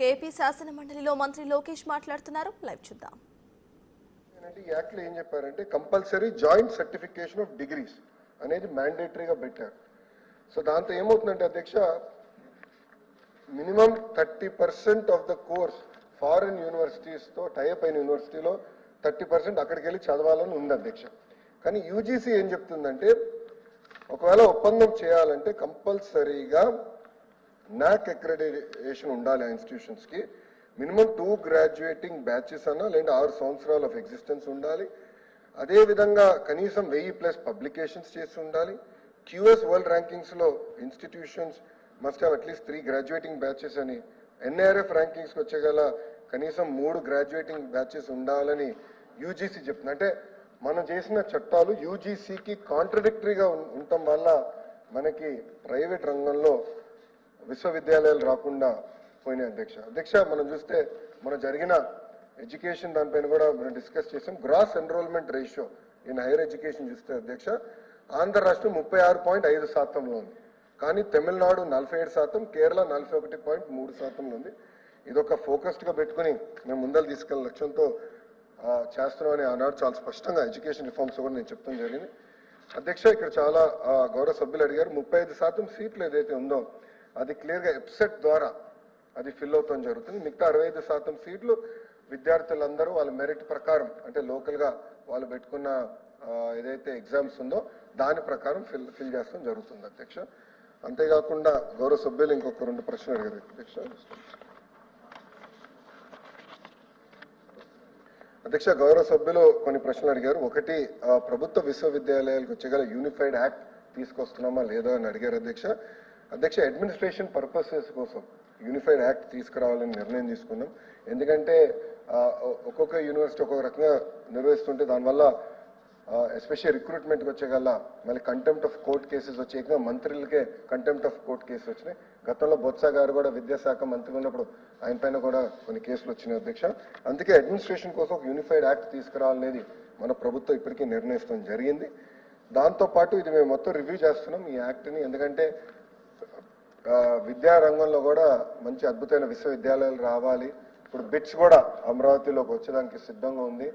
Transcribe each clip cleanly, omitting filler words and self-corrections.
AP శాసన మండలిలో మంత్రి లోకేష్ మాట్లాడుతున్నారు. లైవ్ చూద్దాం. ఈ యాక్ట్ లో ఏం చెప్పారంటే compulsory joint certification of degrees అనేది మ్యాండేటరీగా పెట్టారు. సో దాంతో ఏమవుతుందంటే అధ్యక్ష, minimum 30% of the course foreign universities తో టైప్ అయిన యూనివర్సిటీలో 30% అక్కడికి వెళ్ళి చదవాలని ఉంది అధ్యక్ష. కానీ యూజీసీ ఏం చెప్తుందంటే ఒకవేళ ఒప్పందం చేయాలంటే కంపల్సరీగా నాక్ అక్రెడిటేషన్ ఉండాలి ఆ ఇన్స్టిట్యూషన్స్ కి. మినిమం 2 గ్రాడ్యుయేటింగ్ బ్యాచెస్ అన్నా లేదా 6 సంవత్సరాలు ఆఫ్ ఎగ్జిస్టెన్స్ ఉండాలి. అదేవిధంగా కనీసం 1000+ పబ్లికేషన్స్ చేసి ఉండాలి. క్యూఎస్ వరల్డ్ ర్యాంకింగ్స్ లో institutions must have at least 3 graduating batches అని, ఎన్ఐఆర్ఎఫ్ ర్యాంకింగ్స్ కి వచ్చేగల కనీసం 3 గ్రాడ్యుయేటింగ్ బ్యాచెస్ ఉండాలని యూజీసీ చెప్తుంది. అంటే మనం చేసిన చట్టాలు యూజీసీకి కాంట్రడిక్టరీగా ఉండటం వల్ల మనకి ప్రైవేట్ రంగంలో విశ్వవిద్యాలయాలు రాకుండా పోయినాయి అధ్యక్ష. మనం చూస్తే మన జరిగిన ఎడ్యుకేషన్ దానిపైన కూడా మనం డిస్కస్ చేసాం. Gross enrolment ratio in higher education చూస్తే అధ్యక్ష, ఆంధ్ర రాష్ట్రం 36.5% ఉంది. కానీ తమిళనాడు 47%, కేరళ 41.3% ఉంది. ఇదొక ఫోకస్డ్ గా పెట్టుకుని మేము ముందలు తీసుకెళ్లే లక్ష్యంతో చేస్తున్నామని ఆనాడు చాలా స్పష్టంగా ఎడ్యుకేషన్ రిఫార్మ్స్ కూడా నేను చెప్తాం జరిగింది అధ్యక్ష. ఇక్కడ చాలా గౌరవ సభ్యులు అడిగారు, 35% సీట్లు ఏదైతే ఉందో అది క్లియర్ గా ఎప్సెట్ ద్వారా అది ఫిల్ అవుతాం జరుగుతుంది. మిగతా 65% సీట్లు విద్యార్థులందరూ వాళ్ళ మెరిట్ ప్రకారం, అంటే లోకల్ గా వాళ్ళు పెట్టుకున్న ఏదైతే ఎగ్జామ్స్ ఉందో దాని ప్రకారం ఫిల్ చేస్తాం జరుగుతుంది అధ్యక్ష. అంతేకాకుండా గౌరవ సభ్యులు ఇంకొక 2 ప్రశ్నలు అడిగారు అధ్యక్ష. గౌరవ సభ్యులు కొన్ని ప్రశ్నలు అడిగారు. ఒకటి, ప్రభుత్వ విశ్వవిద్యాలయాలకు వచ్చేగల యూనిఫైడ్ యాక్ట్ తీసుకొస్తున్నామా లేదా అని అడిగారు అధ్యక్ష. అడ్మినిస్ట్రేషన్ పర్పసెస్ కోసం యూనిఫైడ్ యాక్ట్ తీసుకురావాలని నిర్ణయం తీసుకున్నాం. ఎందుకంటే ఒక్కొక్క యూనివర్సిటీ ఒక్కొక్క రకంగా నిర్వహిస్తుంటే దానివల్ల ఎస్పెషల్లీ రిక్రూట్మెంట్కి వచ్చేగల మళ్ళీ కంటెంప్ట్ ఆఫ్ కోర్ట్ కేసెస్ వచ్చేగా మంత్రులకే కంటెంప్ట్ ఆఫ్ కోర్ట్ కేసెస్ వచ్చినాయి. గతంలో బొత్స గారు కూడా విద్యాశాఖ మంత్రి ఉన్నప్పుడు ఆయన పైన కూడా కొన్ని కేసులు వచ్చినాయి అధ్యక్ష. అందుకే అడ్మినిస్ట్రేషన్ కోసం ఒక యూనిఫైడ్ యాక్ట్ తీసుకురావాలనేది మన ప్రభుత్వం ఇప్పటికీ నిర్ణయించడం జరిగింది. దాంతోపాటు ఇది మేము మొత్తం రివ్యూ చేస్తున్నాం ఈ యాక్ట్ని. ఎందుకంటే విద్యా రంగంలో కూడా మంచి అద్భుతమైన విశ్వవిద్యాలయాలు రావాలి. ఇప్పుడు బిట్స్ కూడా అమరావతిలోకి వచ్చేదానికి సిద్ధంగా ఉంది.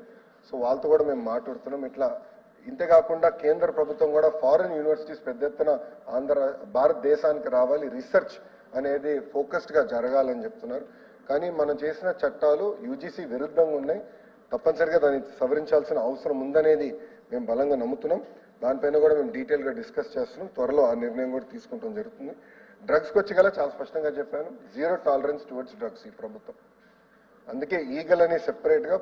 సో వాళ్ళతో కూడా మేము మాట్లాడుతున్నాం. ఇట్లా ఇంతేకాకుండా కేంద్ర ప్రభుత్వం కూడా ఫారిన్ యూనివర్సిటీస్ పెద్ద ఎత్తున భారతదేశానికి రావాలి, రీసెర్చ్ అనేది ఫోకస్డ్ గా జరగాలని చెప్తున్నారు. కానీ మనం చేసిన చట్టాలు యూజీసీ విరుద్ధంగా ఉన్నాయి. తప్పనిసరిగా దాన్ని సవరించాల్సిన అవసరం ఉందనేది మేము బలంగా నమ్ముతున్నాం. దానిపైన కూడా మేము డీటెయిల్ గా డిస్కస్ చేస్తున్నాం. త్వరలో ఆ నిర్ణయం కూడా తీసుకుంటాం జరుగుతుంది. డ్రగ్స్ కి వచ్చి గల చాలా స్పష్టంగా చెప్పాను, 0 టాలరెన్స్ టువర్డ్స్ డ్రగ్స్ ఈ ప్రభుత్వం. అందుకే ఈగల్ అని సెపరేట్ గా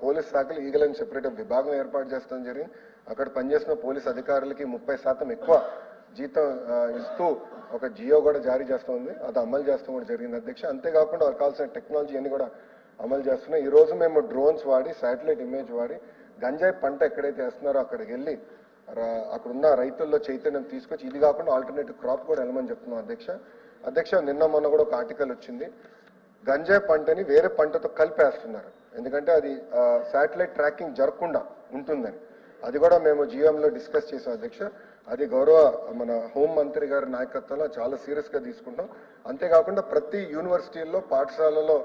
పోలీస్ శాఖలు ఈగల్ అని సెపరేట్ గా విభాగం ఏర్పాటు చేస్తాం జరిగింది. అక్కడ పనిచేసిన పోలీస్ అధికారులకి 30% ఎక్కువ జీతం ఇస్తూ ఒక జియో కూడా జారీ చేస్తూ ఉంది. అది అమలు చేస్తాం కూడా జరిగింది అధ్యక్ష. అంతేకాకుండా వారికి కావాల్సిన టెక్నాలజీ అన్ని కూడా అమలు చేస్తున్నాం. ఈ రోజు మేము డ్రోన్స్ వాడి, శాటిలైట్ ఇమేజ్ వాడి గంజాయి పంట ఎక్కడైతే వేస్తున్నారో అక్కడికి వెళ్ళి అక్కడున్న రైతుల్లో చైతన్యం తీసుకొచ్చి ఇది కాకుండా ఆల్టర్నేటివ్ క్రాప్ కూడా వెళ్ళమని చెప్తున్నాం అధ్యక్ష. నిన్న మొన్న కూడా ఒక ఆర్టికల్ వచ్చింది, గంజాయి పంటని వేరే పంటతో కలిపేస్తున్నారు. ఎందుకంటే అది శాటిలైట్ ట్రాకింగ్ జరగకుండా ఉంటుందని. అది కూడా మేము జిఎంలో డిస్కస్ చేసాం అధ్యక్ష. అది గౌరవ మన హోం మంత్రి గారి నాయకత్వంలో చాలా సీరియస్ గా తీసుకుంటాం. అంతేకాకుండా ప్రతి యూనివర్సిటీల్లో, పాఠశాలలో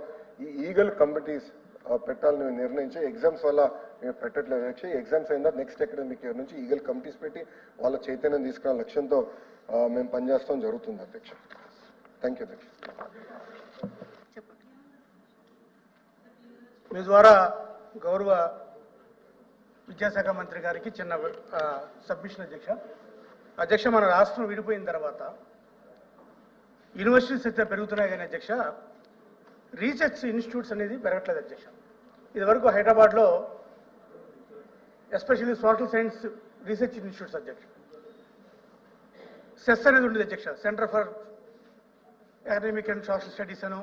ఈ ఈగల్ కమిటీస్ పెట్టాలని నిర్ణయించి ఎగ్జామ్స్ వల్ల మేము పెట్టట్లేదు అధ్యక్ష. ఎగ్జామ్స్ అయిన నెక్స్ట్ అకాడమిక్ ఇయర్ నుంచి ఈగల్ కమిటీస్ పెట్టి వాళ్ళ చైతన్యం తీసుకునే లక్ష్యంతో మేము పనిచేస్తాం జరుగుతుంది అధ్యక్ష. థ్యాంక్ యూ అధ్యక్ష. మీ ద్వారా గౌరవ విద్యాశాఖ మంత్రి గారికి చిన్న సబ్మిషన్ అధ్యక్ష. మన రాష్ట్రం విడిపోయిన తర్వాత యూనివర్సిటీస్ అయితే పెరుగుతున్నాయి కానీ అధ్యక్ష, రీసెర్చ్ ఇన్స్టిట్యూట్స్ అనేది పెరగట్లేదు అధ్యక్ష. ఇదివరకు హైదరాబాద్లో especially social science research institutes అధ్యక్ష, సెస్ అనేది ఉండేది అధ్యక్ష, centre for academic and social studies Anu,